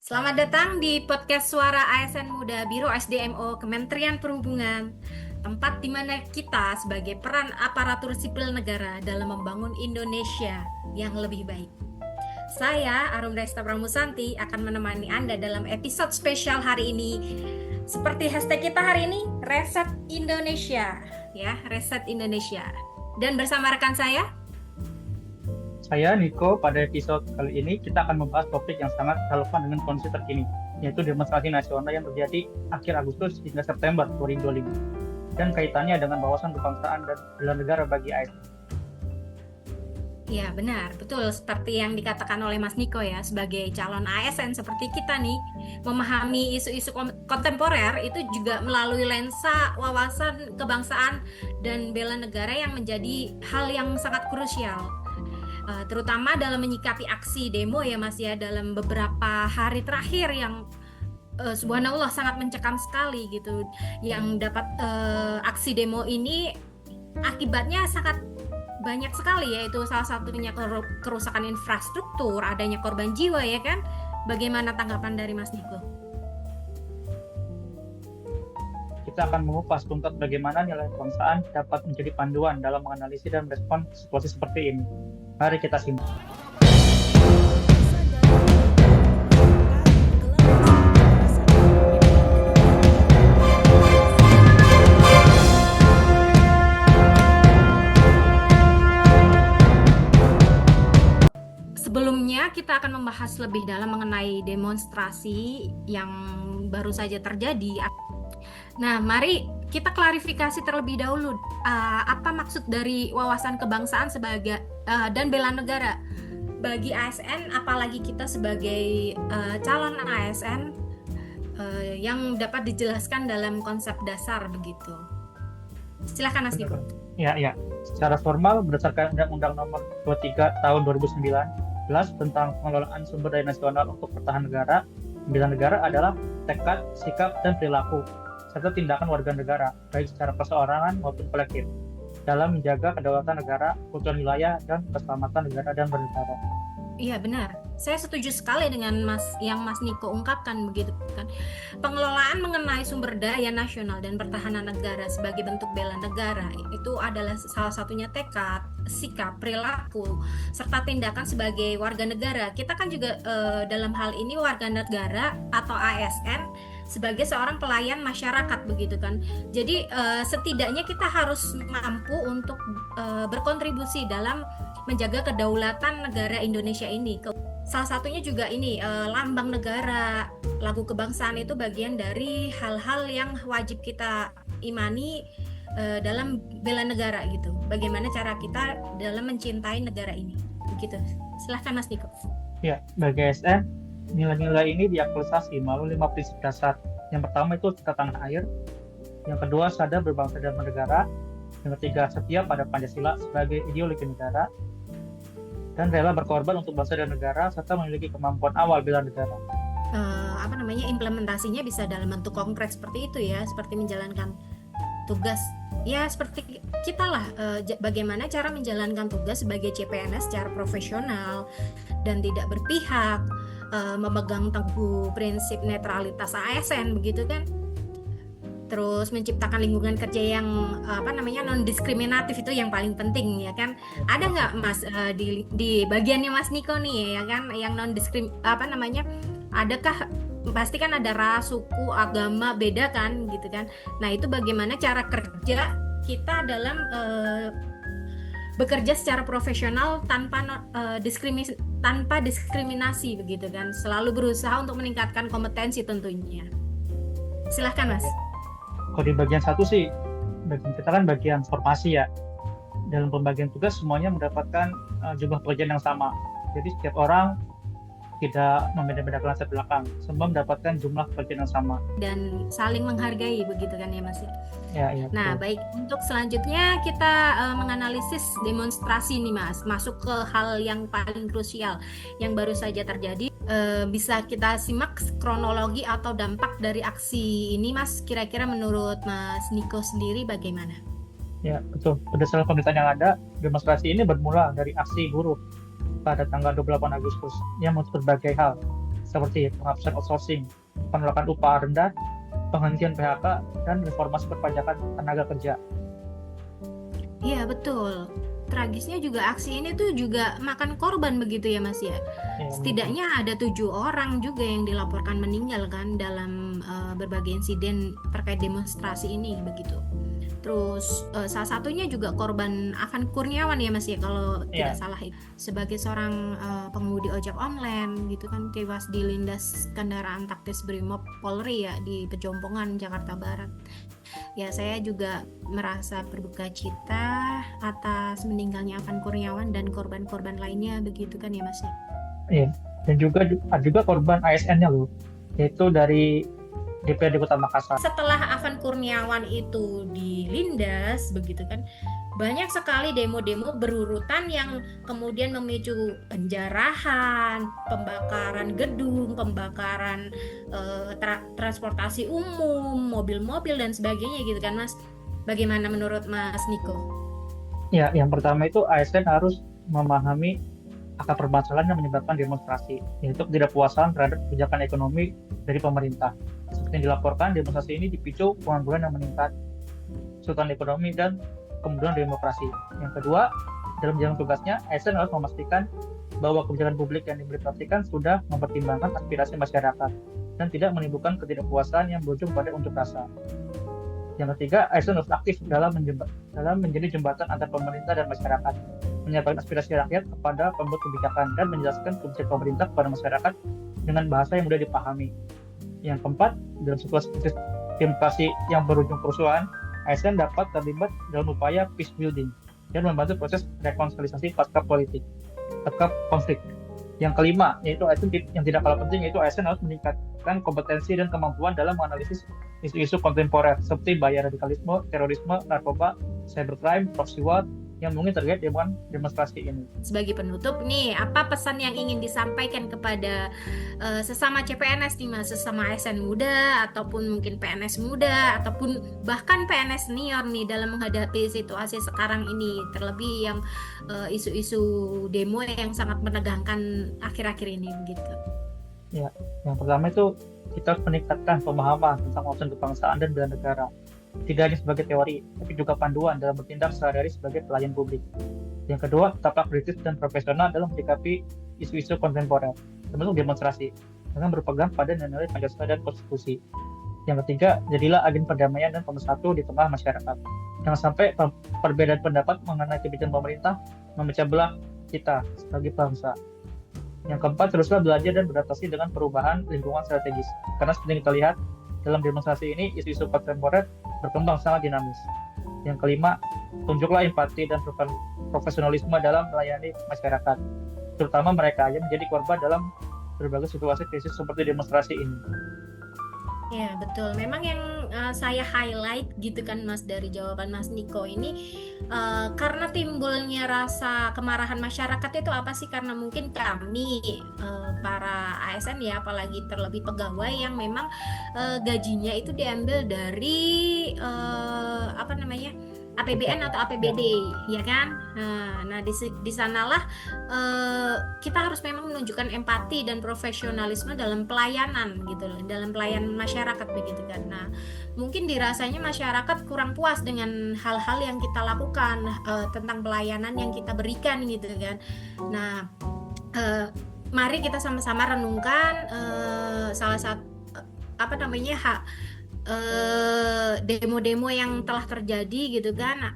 Selamat datang di podcast Suara ASN Muda Biro SDMO Kementerian Perhubungan, tempat di mana kita sebagai peran aparatur sipil negara dalam membangun Indonesia yang lebih baik. Saya, Arum Resta Pramusanti, akan menemani Anda dalam episode spesial hari ini. Seperti hashtag kita hari ini, Reset Indonesia. Ya, Reset Indonesia. Dan bersama rekan Saya Niko. Pada episode kali ini kita akan membahas topik yang sangat relevan dengan kondisi terkini, yaitu demonstrasi nasional yang terjadi akhir Agustus hingga September 2025 dan kaitannya dengan wawasan kebangsaan dan bela negara bagi ASN. Ya, benar. Betul. Seperti yang dikatakan oleh Mas Niko ya, sebagai calon ASN seperti kita nih, memahami isu-isu kontemporer itu juga melalui lensa wawasan kebangsaan dan bela negara yang menjadi hal yang sangat krusial. Terutama dalam menyikapi aksi demo ya Mas ya, dalam beberapa hari terakhir yang subhanallah sangat mencekam sekali gitu, yang dapat aksi demo ini akibatnya sangat banyak sekali, yaitu salah satunya kerusakan infrastruktur, adanya korban jiwa ya kan. Bagaimana tanggapan dari Mas Niko? Kita akan mengupas tuntas bagaimana nilai kebangsaan dapat menjadi panduan dalam menganalisis dan merespon situasi seperti ini. Mari kita simak. Sebelumnya kita akan membahas lebih dalam mengenai demonstrasi yang baru saja terjadi. Nah, mari kita klarifikasi terlebih dahulu apa maksud dari wawasan kebangsaan sebagai dan bela negara bagi ASN, apalagi kita sebagai calon ASN, yang dapat dijelaskan dalam konsep dasar begitu. Silakan Mas Niko. Ya. Secara formal berdasarkan Undang-Undang Nomor 23 Tahun 2009 tentang pengelolaan sumber daya nasional untuk pertahanan negara, bela negara adalah tekad, sikap, dan perilaku serta tindakan warga negara, baik secara perseorangan maupun kolektif, dalam menjaga kedaulatan negara, keutuhan wilayah, dan keselamatan negara dan bernegara. Iya benar, saya setuju sekali dengan yang Mas Niko ungkapkan begitu kan. Pengelolaan mengenai sumber daya nasional dan pertahanan negara sebagai bentuk bela negara itu adalah salah satunya tekad, sikap, perilaku, serta tindakan sebagai warga negara. Kita kan juga dalam hal ini warga negara atau ASN sebagai seorang pelayan masyarakat begitu kan. Jadi setidaknya kita harus mampu untuk berkontribusi dalam menjaga kedaulatan negara Indonesia ini. Salah satunya juga ini lambang negara, lagu kebangsaan itu bagian dari hal-hal yang wajib kita imani dalam bela negara gitu. Bagaimana cara kita dalam mencintai negara ini. Begitu. Silahkan Mas Niko. Ya, bagi ASN, nilai-nilai ini diaktualisasi melalui 5 prinsip dasar. Yang pertama itu cinta tanah air, yang kedua sadar berbangsa dan bernegara, yang ketiga setia pada Pancasila sebagai ideologi negara, dan rela berkorban untuk bangsa dan negara serta memiliki kemampuan awal bela negara. Implementasinya bisa dalam bentuk konkret seperti itu ya, seperti menjalankan tugas ya seperti kita lah, bagaimana cara menjalankan tugas sebagai CPNS secara profesional dan tidak berpihak, memegang teguh prinsip netralitas ASN begitu kan. Terus menciptakan lingkungan kerja yang non diskriminatif, itu yang paling penting ya kan. Ada nggak Mas di bagiannya Mas Niko nih ya kan, yang non adakah, pasti kan ada ras, suku, agama beda kan gitu kan. Nah itu bagaimana cara kerja kita dalam bekerja secara profesional tanpa diskriminasi begitu kan, selalu berusaha untuk meningkatkan kompetensi tentunya. Silahkan Mas. Kalau di bagian satu sih, bagian kita kan bagian formasi ya. Dalam pembagian tugas semuanya mendapatkan jumlah pekerjaan yang sama. Jadi setiap orang tidak membeda-bedakan latar belakang, semua mendapatkan jumlah pekerjaan yang sama dan saling menghargai begitu kan ya Mas ya. Nah, betul. baik, untuk selanjutnya kita menganalisis demonstrasi nih Mas, masuk ke hal yang paling krusial yang baru saja terjadi. Bisa kita simak kronologi atau dampak dari aksi ini Mas, kira-kira menurut Mas Niko sendiri bagaimana? Ya betul, berdasarkan pemberitaan yang ada, demonstrasi ini bermula dari aksi buruh pada tanggal 28 Agustus yang menuntut berbagai hal, seperti penghapusan outsourcing, penolakan upah rendah, penghentian PHK, dan reformasi perpajakan tenaga kerja. Iya betul. Tragisnya juga aksi ini tuh juga makan korban begitu ya Mas ya. Ya, betul. Setidaknya ada 7 orang juga yang dilaporkan meninggal kan dalam berbagai insiden terkait demonstrasi ini begitu. Terus salah satunya juga korban Afan Kurniawan ya Mas ya kalau Ya, tidak salah itu. Sebagai seorang pengemudi ojek online gitu kan tewas dilindas kendaraan taktis Brimob Polri ya di Pejompongan Jakarta Barat. Ya, saya juga merasa berduka cita atas meninggalnya Afan Kurniawan dan korban-korban lainnya begitu kan ya Mas ya. iya. Dan juga ada juga korban ASN-nya loh, yaitu dari DPRD Kota Makassar. Setelah Afan Kurniawan itu dilindas begitu kan, banyak sekali demo-demo berurutan yang kemudian memicu penjarahan, pembakaran gedung, pembakaran transportasi umum, mobil-mobil dan sebagainya gitu kan Mas. Bagaimana menurut Mas Niko? Ya, yang pertama itu ASN harus memahami akar permasalahan yang menyebabkan demonstrasi, yaitu ketidakpuasan terhadap kebijakan ekonomi dari pemerintah. Seperti yang dilaporkan, demonstrasi ini dipicu pengangguran yang meningkat, kesulitan ekonomi, dan kemudian demokrasi. Yang kedua, dalam jalan tugasnya, ASN harus memastikan bahwa kebijakan publik yang diimplementasikan sudah mempertimbangkan aspirasi masyarakat dan tidak menimbulkan ketidakpuasan yang berujung pada unjuk rasa. Yang ketiga, ASN harus aktif dalam menjadi jembatan antar pemerintah dan masyarakat, menyampaikan aspirasi rakyat kepada pembuat kebijakan dan menjelaskan kebijakan pemerintah kepada masyarakat dengan bahasa yang mudah dipahami. Yang keempat, dalam situasi demokrasi yang berujung kerusuhan, ASN dapat terlibat dalam upaya peace building dan membantu proses rekonsiliasi pasca konflik. Yang kelima, yaitu ASN yang tidak kalah penting, yaitu ASN harus meningkatkan kompetensi dan kemampuan dalam menganalisis isu-isu kontemporer seperti bahaya radikalisme, terorisme, narkoba, cybercrime, proxy war yang mungkin terkait dengan demonstrasi ini. Sebagai penutup nih, apa pesan yang ingin disampaikan kepada sesama CPNS nih Mas, sesama ASN muda ataupun mungkin PNS muda ataupun bahkan PNS senior nih dalam menghadapi situasi sekarang ini, terlebih yang isu-isu demo yang sangat menegangkan akhir-akhir ini begitu. Ya, yang pertama itu kita harus meningkatkan pemahaman tentang wawasan kebangsaan dan bela negara. Tidak hanya sebagai teori, tapi juga panduan dalam bertindak sehari-hari sebagai pelayan publik. Yang kedua, tetaplah kritis dan profesional dalam menyikapi isu-isu kontemporer, termasuk demonstrasi, dengan berpegang pada nilai Pancasila dan Konstitusi. Yang ketiga, jadilah agen perdamaian dan pemersatu di tengah masyarakat. Jangan sampai perbedaan pendapat mengenai kebijakan pemerintah memecah belah kita sebagai bangsa. Yang keempat, teruslah belajar dan beradaptasi dengan perubahan lingkungan strategis. Karena seperti yang kita lihat, dalam demonstrasi ini, isu-isu kontemporer berkembang sangat dinamis. Yang kelima, tunjuklah empati dan profesionalisme dalam melayani masyarakat, terutama mereka yang menjadi korban dalam berbagai situasi krisis seperti demonstrasi ini. Ya betul, memang yang saya highlight gitu kan Mas dari jawaban Mas Niko ini karena timbulnya rasa kemarahan masyarakat itu apa sih? Karena mungkin kami para ASN ya, apalagi terlebih pegawai yang memang gajinya itu diambil dari APBN atau APBD ya kan. Nah di sanalah kita harus memang menunjukkan empati dan profesionalisme dalam pelayanan gitu loh, dalam pelayanan masyarakat begitu kan. Nah mungkin dirasanya masyarakat kurang puas dengan hal-hal yang kita lakukan tentang pelayanan yang kita berikan gitu kan. Nah mari kita sama-sama renungkan salah satu demo-demo yang telah terjadi gitu kan.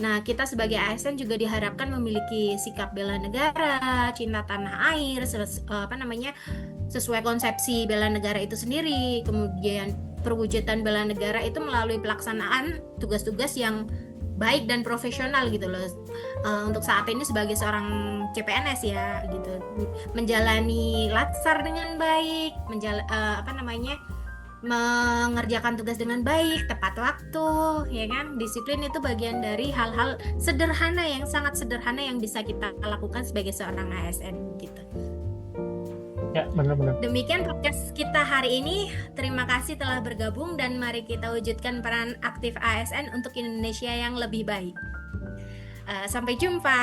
Nah, kita sebagai ASN juga diharapkan memiliki sikap bela negara, cinta tanah air, sesuai konsepsi bela negara itu sendiri. Kemudian perwujudan bela negara itu melalui pelaksanaan tugas-tugas yang baik dan profesional gitu loh. Untuk saat ini sebagai seorang CPNS ya gitu, menjalani latsar dengan baik, mengerjakan tugas dengan baik, tepat waktu, ya kan? Disiplin itu bagian dari hal-hal sederhana yang sangat sederhana yang bisa kita lakukan sebagai seorang ASN gitu. Ya, benar-benar. Demikian podcast kita hari ini. Terima kasih telah bergabung dan mari kita wujudkan peran aktif ASN untuk Indonesia yang lebih baik. Sampai jumpa.